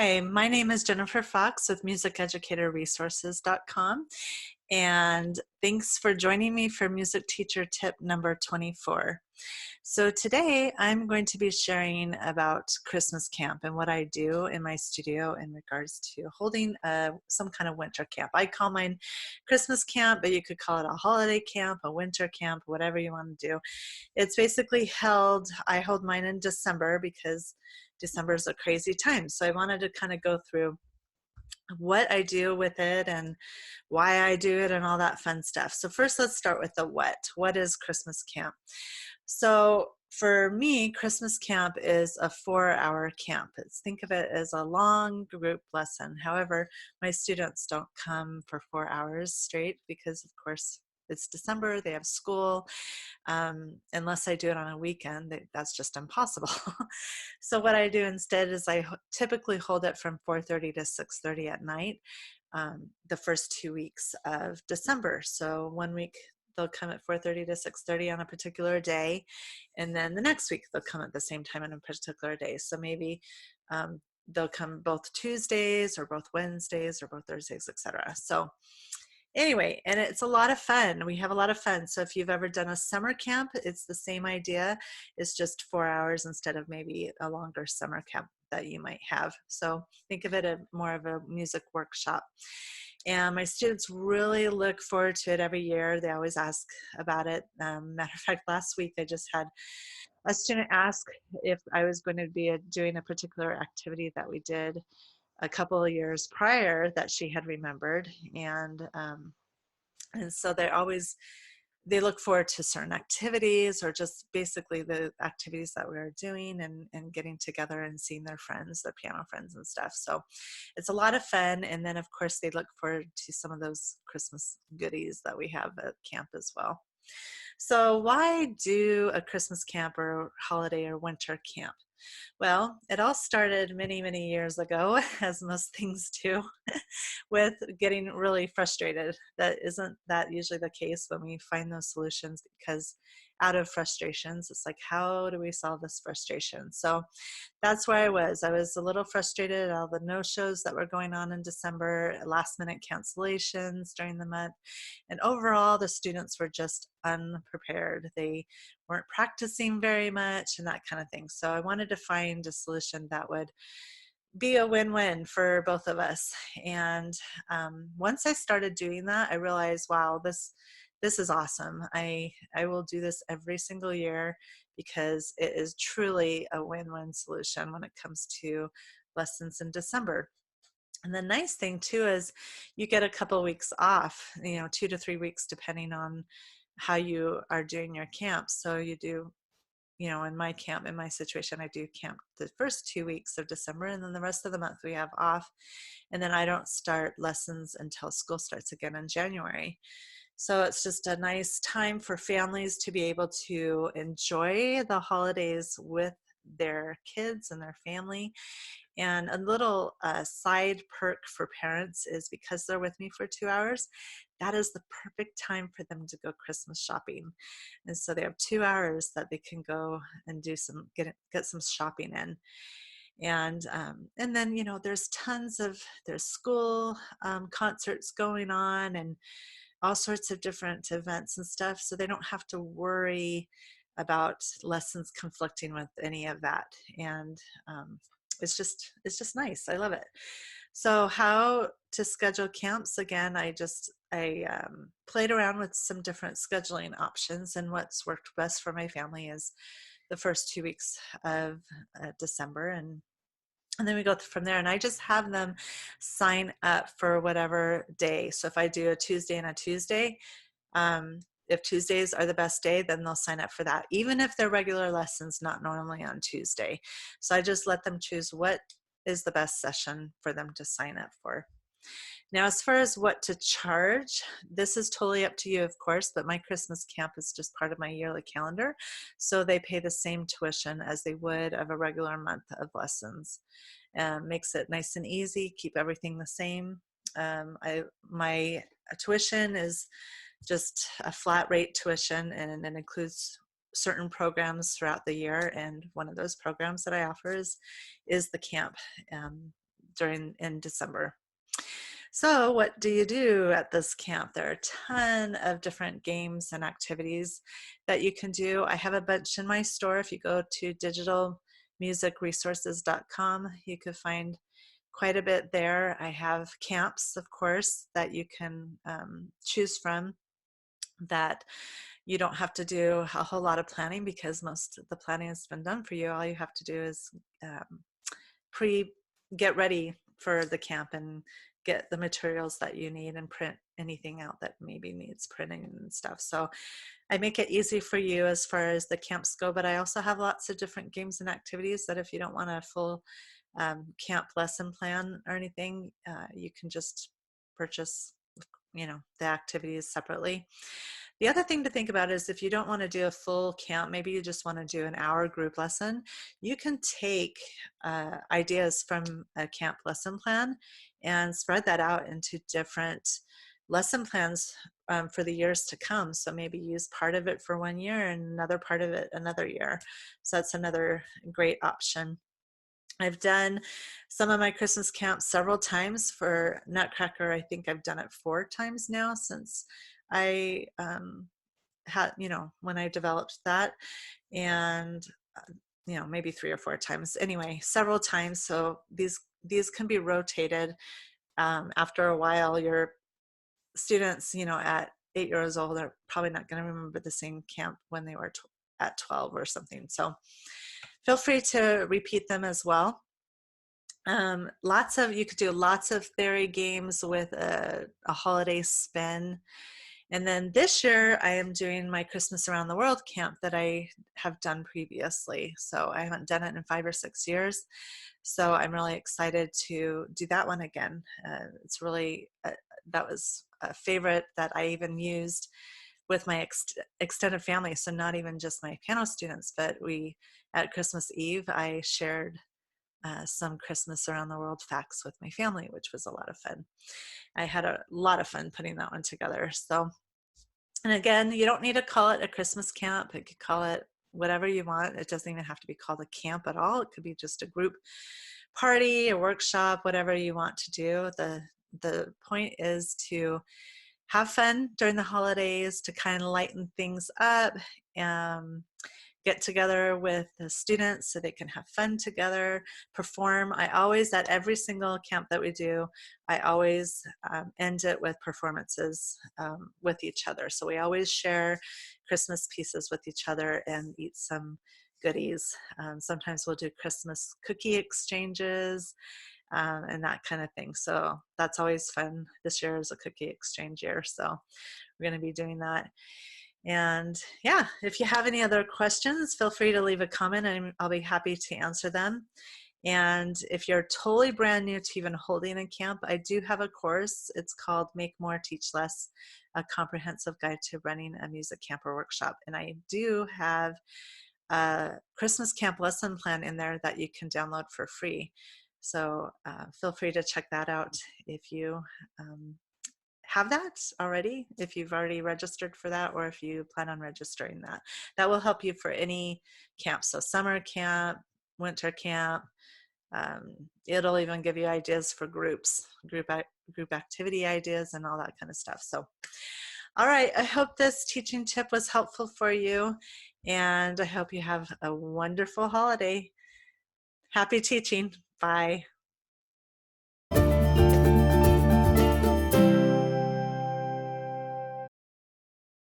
Hi, my name is Jennifer Fox with musiceducatorresources.com, and thanks for joining me for music teacher tip number 24. So today I'm going to be sharing about Christmas camp and what I do in my studio in regards to holding some kind of winter camp. I call mine Christmas camp, but you could call it a holiday camp, a winter camp, whatever you want to do. It's basically I hold mine in December because December is a crazy time. So I wanted to kind of go through what I do with it and why I do it and all that fun stuff. So first let's start with the what. What is Christmas camp? So for me, Christmas camp is a 4-hour camp. Think of it as a long group lesson. However, my students don't come for 4 hours straight because of course it's December, they have school. Unless I do it on a weekend, that's just impossible. So what I do instead is I typically hold it from 4:30 to 6:30 at night, the first 2 weeks of December. So one week they'll come at 4:30 to 6:30 on a particular day, and then the next week they'll come at the same time on a particular day. So maybe they'll come both Tuesdays or both Wednesdays or both Thursdays, etc. So anyway, and it's a lot of fun. We have a lot of fun. So if you've ever done a summer camp, it's the same idea. It's just 4 hours instead of maybe a longer summer camp that you might have. So think of it as more of a music workshop. And my students really look forward to it every year. They always ask about it. Matter of fact, last week I just had a student ask if I was going to be doing a particular activity that we did a couple of years prior that she had remembered, and so they look forward to certain activities or just basically the activities that we are doing and getting together and seeing their friends, their piano friends and stuff. So it's a lot of fun, and then of course they look forward to some of those Christmas goodies that we have at camp as well. So why do a Christmas camp or holiday or winter camp? Well, it all started many, many years ago, as most things do, with getting really frustrated. That isn't that usually the case when we find those solutions, because out of frustrations, it's like, how do we solve this frustration? So that's where I was. I was a little frustrated at all the no-shows that were going on in December, last-minute cancellations during the month, and overall, the students were just unprepared. They weren't practicing very much and that kind of thing. So I wanted to find a solution that would be a win-win for both of us. And once I started doing that, I realized, wow, this is awesome. I will do this every single year because it is truly a win-win solution when it comes to lessons in December. And the nice thing too is you get a couple of weeks off, 2 to 3 weeks, depending on how you are doing your camp. So you do, in my camp, in my situation, I do camp the first 2 weeks of December, and then the rest of the month we have off. And then I don't start lessons until school starts again in January. So it's just a nice time for families to be able to enjoy the holidays with their kids and their family. And a little side perk for parents is because they're with me for 2 hours, that is the perfect time for them to go Christmas shopping. And so they have 2 hours that they can go and get some shopping in. And then there's school concerts going on and all sorts of different events and stuff, so they don't have to worry about lessons conflicting with any of that. And it's just nice. I love it. So how to schedule camps? Again, I played around with some different scheduling options, and what's worked best for my family is the first 2 weeks of December, and then we go from there, and I just have them sign up for whatever day. So if I do a Tuesday and a Tuesday, if Tuesdays are the best day, then they'll sign up for that, even if their regular lessons not normally on Tuesday. So I just let them choose what is the best session for them to sign up for. Now, as far as what to charge, this is totally up to you, of course, but my Christmas camp is just part of my yearly calendar. So they pay the same tuition as they would of a regular month of lessons. Makes it nice and easy, keep everything the same. My tuition is just a flat rate tuition, and it includes certain programs throughout the year. And one of those programs that I offer is the camp. in December. So what do you do at this camp? There are a ton of different games and activities that you can do. I have a bunch in my store. If you go to digitalmusicresources.com, you could find quite a bit there. I have camps, of course, that you can choose from, that you don't have to do a whole lot of planning because most of the planning has been done for you. All you have to do is um, get ready for the camp and get the materials that you need and print anything out that maybe needs printing and stuff. So I make it easy for you as far as the camps go, but I also have lots of different games and activities that if you don't want a full camp lesson plan or anything, you can just purchase, the activities separately. The other thing to think about is if you don't want to do a full camp, maybe you just want to do an hour group lesson, you can take ideas from a camp lesson plan and spread that out into different lesson plans for the years to come. So maybe use part of it for 1 year and another part of it another year. So that's another great option. I've done some of my Christmas camps several times. For Nutcracker, I think I've done it 4 times now since I had, when I developed that, and maybe 3 or 4 times. Anyway, several times. So these can be rotated. After a while, your students, at 8 years old, are probably not going to remember the same camp when they were at 12 or something. So feel free to repeat them as well. You could do lots of theory games with a holiday spin. And then this year I am doing my Christmas Around the World camp that I have done previously. So I haven't done it in 5 or 6 years. So I'm really excited to do that one again. It's really, that was a favorite that I even used with my extended family. So not even just my piano students, but at Christmas Eve, I shared some Christmas Around the World facts with my family, which was a lot of fun. I had a lot of fun putting that one together. So, and again, you don't need to call it a Christmas camp. You could call it whatever you want. It doesn't even have to be called a camp at all. It could be just a group party, a workshop, whatever you want to do. The point is to have fun during the holidays, to kind of lighten things up, get together with the students so they can have fun together, perform. I always, at every single camp that we do, I always end it with performances with each other. So we always share Christmas pieces with each other and eat some goodies. Sometimes we'll do Christmas cookie exchanges and that kind of thing. So that's always fun. This year is a cookie exchange year, so we're going to be doing that. And yeah, if you have any other questions, feel free to leave a comment and I'll be happy to answer them. And if you're totally brand new to even holding a camp, I do have a course. It's called Make More, Teach Less, a comprehensive guide to running a music camp or workshop. And I do have a Christmas camp lesson plan in there that you can download for free. So feel free to check that out if you have that already, if you've already registered for that, or if you plan on registering that. That will help you for any camp. So summer camp, winter camp. It'll even give you ideas for group activity ideas and all that kind of stuff. So, all right, I hope this teaching tip was helpful for you, and I hope you have a wonderful holiday. Happy teaching. Bye.